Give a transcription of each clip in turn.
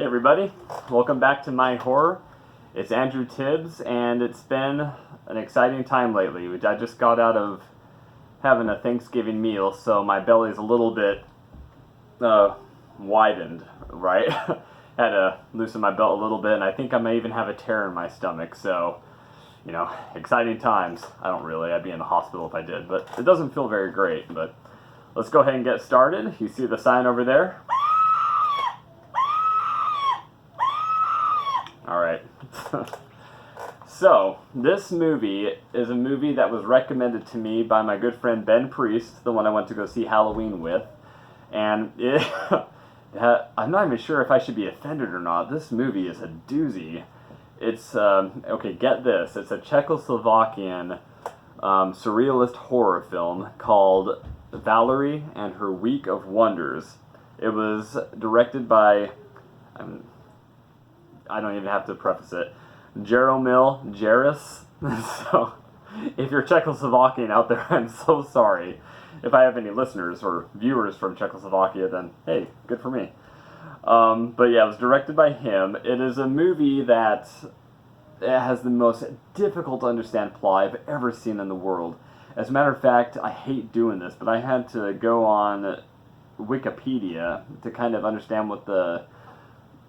Hey everybody, welcome back to My Horror. It's Andrew Tibbs, and it's been an exciting time lately. I just got out of having a Thanksgiving meal, so my belly's a little bit widened, right? Had to loosen my belt a little bit, and I think I may even have a tear in my stomach, so, you know, exciting times. I don't really, I'd be in the hospital if I did, but it doesn't feel very great, but let's go ahead and get started. You see the sign over there? Alright. So, this movie is a movie that was recommended to me by my good friend Ben Priest, the one I went to go see Halloween with. And I'm not even sure if I should be offended or not. This movie is a doozy. It's, okay, get this. It's a Czechoslovakian surrealist horror film called Valerie and Her Week of Wonders. It was directed by... I don't even have to preface it. Jaromil Jires. So, if you're Czechoslovakian out there, I'm so sorry. If I have any listeners or viewers from Czechoslovakia, then hey, good for me. But yeah, it was directed by him. It is a movie that has the most difficult to understand plot I've ever seen in the world. As a matter of fact, I hate doing this, but I had to go on Wikipedia to kind of understand what the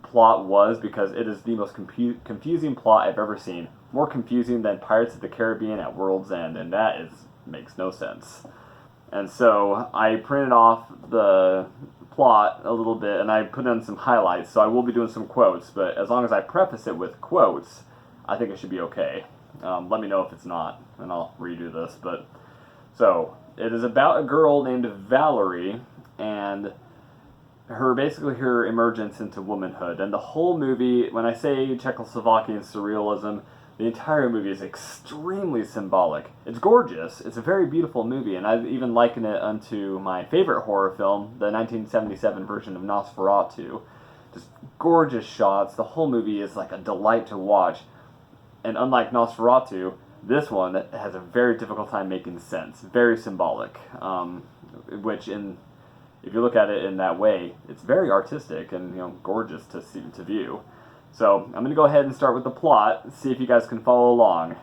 plot was, because it is the most confusing plot I've ever seen. More confusing than Pirates of the Caribbean at World's End, and that makes no sense. And so I printed off the plot a little bit, and I put in some highlights, so I will be doing some quotes, but as long as I preface it with quotes, I think it should be okay. Let me know if it's not, and I'll redo this. But so, it is about a girl named Valerie, and her emergence into womanhood. And the whole movie, when I say Czechoslovakian surrealism, the entire movie is extremely symbolic. It's gorgeous. It's a very beautiful movie, and I even liken it unto my favorite horror film, the 1977 version of Nosferatu. Just gorgeous shots. The whole movie is like a delight to watch. And unlike Nosferatu, this one has a very difficult time making sense. Very symbolic. If you look at it in that way, it's very artistic and, gorgeous to view. So I'm going to go ahead and start with the plot, see if you guys can follow along.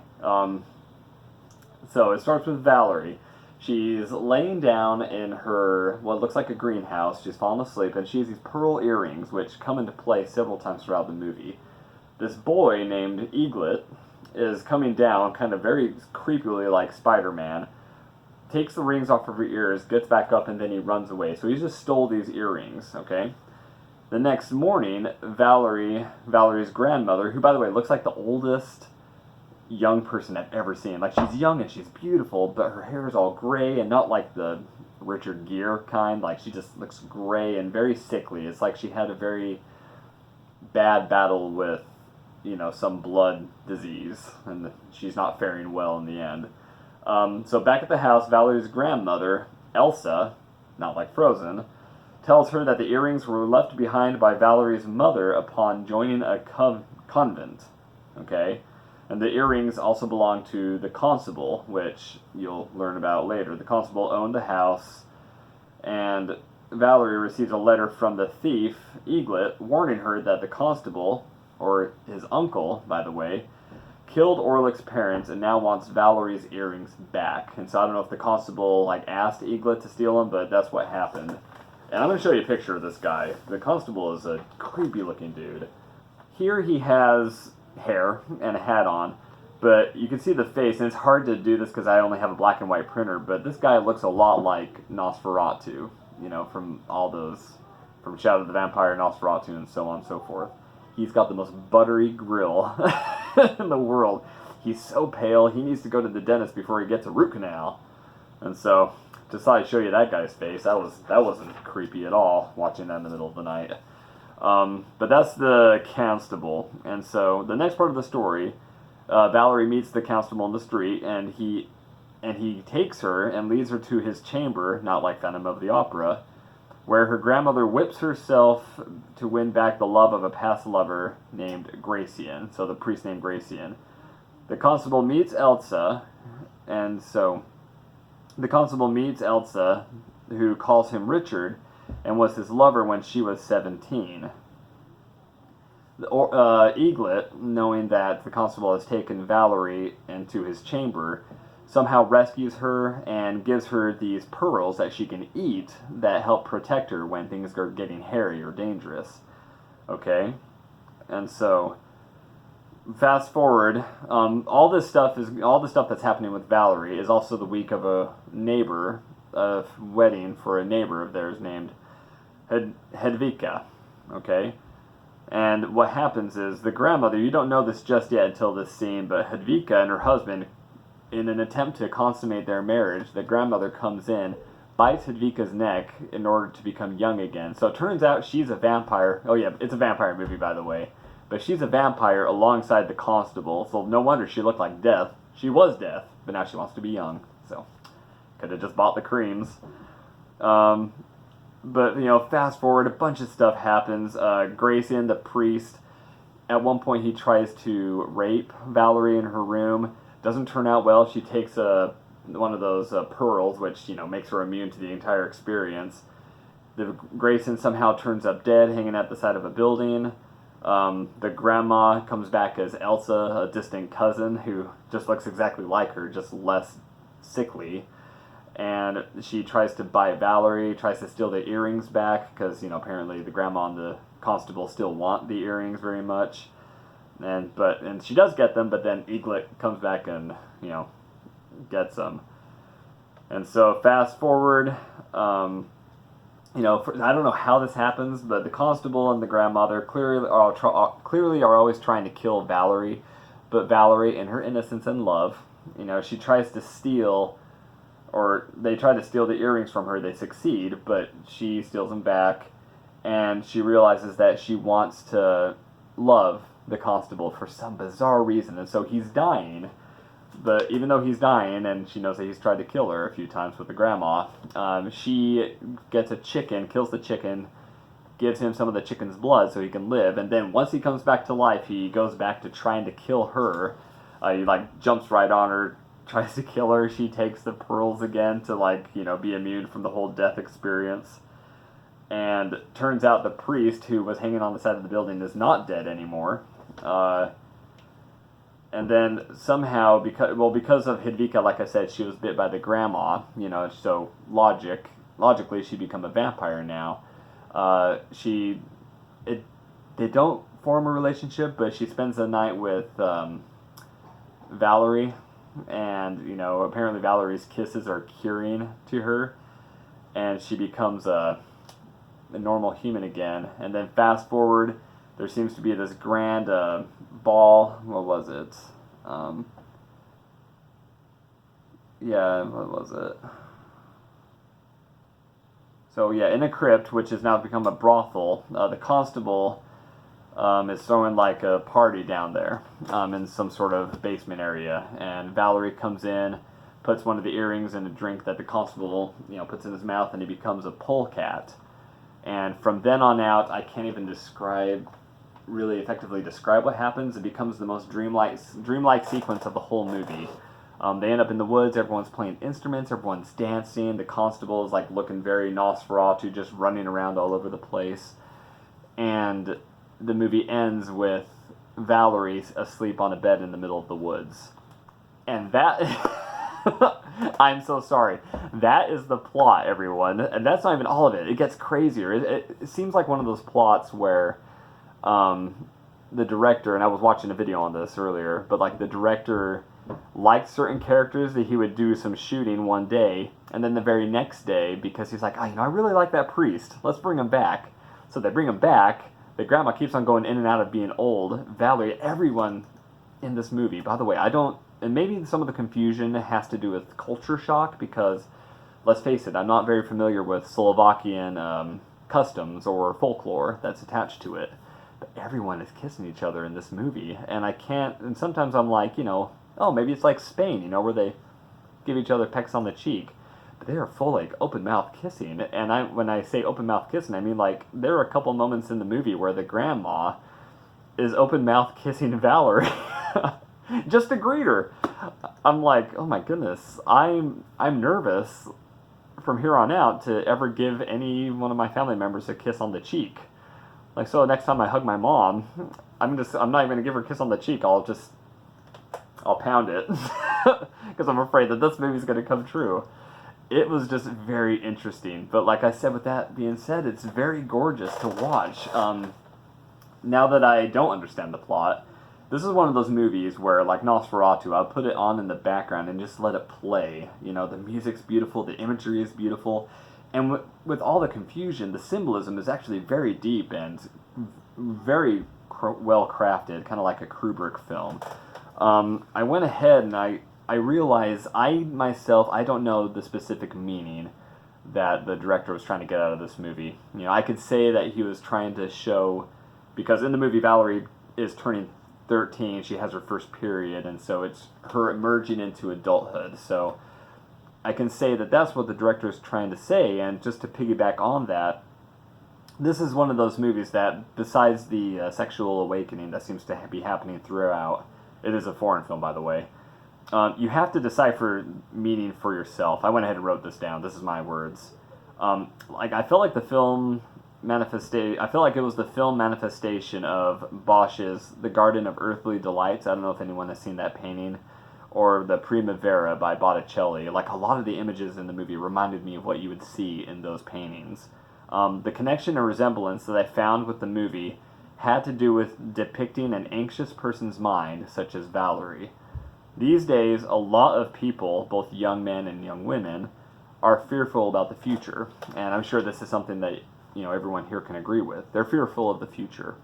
So it starts with Valerie. She's laying down in her, what looks like a greenhouse. She's fallen asleep, and she has these pearl earrings, which come into play several times throughout the movie. This boy named Eaglet is coming down, kind of very creepily like Spider-Man, takes the rings off of her ears, gets back up, and then he runs away. So he just stole these earrings, okay? The next morning, Valerie's grandmother, who, by the way, looks like the oldest young person I've ever seen. Like, she's young and she's beautiful, but her hair is all gray and not like the Richard Gere kind. Like, she just looks gray and very sickly. It's like she had a very bad battle with, some blood disease, and she's not faring well in the end. So back at the house, Valerie's grandmother, Elsa, not like Frozen, tells her that the earrings were left behind by Valerie's mother upon joining a convent, okay? And the earrings also belong to the constable, which you'll learn about later. The constable owned the house, and Valerie receives a letter from the thief, Eaglet, warning her that the constable, or his uncle, by the way, killed Orlick's parents and now wants Valerie's earrings back. And so I don't know if the constable asked Eaglet to steal them, but that's what happened. And I'm going to show you a picture of this guy. The constable is a creepy looking dude. Here he has hair and a hat on, but you can see the face, and it's hard to do this because I only have a black and white printer, but this guy looks a lot like Nosferatu, from all those, from Shadow of the Vampire, Nosferatu, and so on and so forth. He's got the most buttery grill in the world. He's so pale, he needs to go to the dentist before he gets a root canal. And so, just thought I'd show you that guy's face. That wasn't creepy at all, watching that in the middle of the night. But that's the constable. And so, the next part of the story, Valerie meets the constable in the street, and he takes her and leads her to his chamber, not like Phantom of the Opera, where her grandmother whips herself to win back the love of a past lover named Gracian, so the priest named Gracian. The constable meets Elsa, who calls him Richard, and was his lover when she was 17. Eaglet, knowing that the constable has taken Valerie into his chamber, somehow rescues her and gives her these pearls that she can eat that help protect her when things are getting hairy or dangerous. Okay? And so, fast forward, all the stuff that's happening with Valerie is also the week of a wedding for a neighbor of theirs named Hedvika. Okay? And what happens is the grandmother, you don't know this just yet until this scene, but Hedvika and her husband, in an attempt to consummate their marriage, the grandmother comes in, bites Hedvika's neck in order to become young again. So it turns out she's a vampire. Oh yeah, it's a vampire movie, by the way. But she's a vampire alongside the constable, so no wonder she looked like death. She was death, but now she wants to be young. So could have just bought the creams. But, fast forward, a bunch of stuff happens. Grayson, the priest, at one point he tries to rape Valerie in her room. Doesn't turn out well. She takes one of those pearls, which, makes her immune to the entire experience. Grayson somehow turns up dead, hanging at the side of a building. The grandma comes back as Elsa, a distant cousin, who just looks exactly like her, just less sickly. And she tries to bite Valerie, tries to steal the earrings back, because, apparently the grandma and the constable still want the earrings very much. And she does get them, but then Eaglet comes back and, gets them. And so fast forward, I don't know how this happens, but the constable and the grandmother clearly are always trying to kill Valerie. But Valerie, in her innocence and love, she tries to steal... or they try to steal the earrings from her. They succeed, but she steals them back, and she realizes that she wants to love the constable for some bizarre reason, and so he's dying. But even though he's dying, and she knows that he's tried to kill her a few times with the grandma, she gets a chicken, kills the chicken, gives him some of the chicken's blood so he can live, and then once he comes back to life, he goes back to trying to kill her. He jumps right on her, tries to kill her. She takes the pearls again to be immune from the whole death experience. And turns out the priest who was hanging on the side of the building is not dead anymore. And then somehow, because of Hedvika, like I said, she was bit by the grandma, so logically she'd become a vampire now. They don't form a relationship, but she spends the night with Valerie. And, apparently Valerie's kisses are curing to her, and she becomes a normal human again. And then fast forward, there seems to be this grand ball. What was it? What was it? So, in a crypt, which has now become a brothel, the constable... is throwing a party down there in some sort of basement area, and Valerie comes in, puts one of the earrings in a drink that the constable puts in his mouth, and he becomes a polecat. And from then on out, I can't even really effectively describe what happens. It becomes the most dreamlike sequence of the whole movie. They end up in the woods, everyone's playing instruments, everyone's dancing, the constable is looking very Nosferatu, just running around all over the place. And the movie ends with Valerie asleep on a bed in the middle of the woods. And that... I'm so sorry. That is the plot, everyone. And that's not even all of it. It gets crazier. It seems like one of those plots where the director... And I was watching a video on this earlier. But the director liked certain characters that he would do some shooting one day. And then the very next day, because he's like, I really like that priest. Let's bring him back. So they bring him back. The grandma keeps on going in and out of being old. Valerie, everyone in this movie, by the way, and maybe some of the confusion has to do with culture shock, because, let's face it, I'm not very familiar with Slovakian customs or folklore that's attached to it. But everyone is kissing each other in this movie, and sometimes I'm like, maybe it's like Spain, where they give each other pecks on the cheek. But they are full open mouth kissing, and when I say open mouth kissing, I mean there are a couple moments in the movie where the grandma is open mouth kissing Valerie just to greet her. I'm like, oh my goodness, I'm nervous from here on out to ever give any one of my family members a kiss on the cheek. So next time I hug my mom, I'm not even gonna give her a kiss on the cheek. I'll pound it because I'm afraid that this movie's gonna come true. It was just very interesting. But like I said, with that being said, it's very gorgeous to watch. Now that I don't understand the plot, this is one of those movies where, like Nosferatu, I'll put it on in the background and just let it play. You know, the music's beautiful, the imagery is beautiful, and with all the confusion, the symbolism is actually very deep and very well crafted, kind of like a Kubrick film. I went ahead and I realized I don't know the specific meaning that the director was trying to get out of this movie. You know, I could say that he was trying to show, because in the movie Valerie is turning 13, she has her first period, and so it's her emerging into adulthood. So I can say that that's what the director is trying to say, and just to piggyback on that, this is one of those movies that, besides the sexual awakening that seems to be happening throughout, it is a foreign film, by the way, you have to decipher meaning for yourself. I went ahead and wrote this down. This is my words. I felt like the film I feel like it was the film manifestation of Bosch's The Garden of Earthly Delights. I don't know if anyone has seen that painting, or the Primavera by Botticelli. Like, a lot of the images in the movie reminded me of what you would see in those paintings. The connection and resemblance that I found with the movie had to do with depicting an anxious person's mind, such as Valerie. These days, a lot of people, both young men and young women, are fearful about the future, and I'm sure this is something that everyone here can agree with. They're fearful of the future.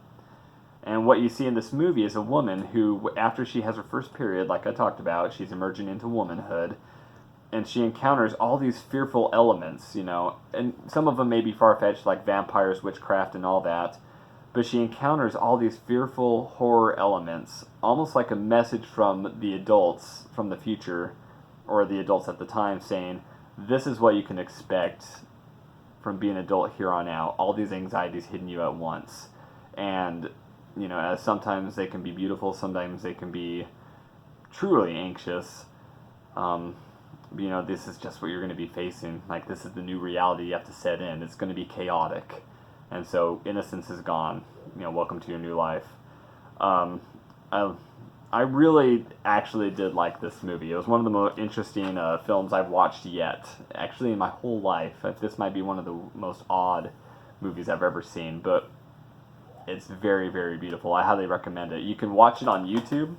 And what you see in this movie is a woman who, after she has her first period, like I talked about, she's emerging into womanhood, and she encounters all these fearful elements, and some of them may be far-fetched, like vampires, witchcraft, and all that, but she encounters all these fearful horror elements, almost like a message from the adults from the future, or the adults at the time, saying, this is what you can expect from being an adult here on out. All these anxieties hitting you at once. And, as sometimes they can be beautiful, sometimes they can be truly anxious. This is just what you're going to be facing. Like, this is the new reality you have to set in. It's going to be chaotic. And so innocence is gone. Welcome to your new life. I really actually did like this movie. It was one of the most interesting films I've watched yet. Actually, in my whole life. This might be one of the most odd movies I've ever seen, but it's very, very beautiful. I highly recommend it. You can watch it on YouTube.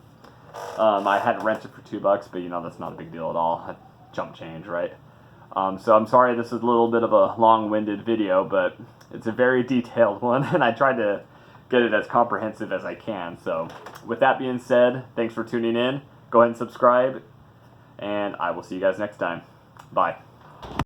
I had it rented for $2, but that's not a big deal at all. Chump change, right? So I'm sorry this is a little bit of a long-winded video, but it's a very detailed one, and I tried to get it as comprehensive as I can. So with that being said, thanks for tuning in. Go ahead and subscribe, and I will see you guys next time. Bye.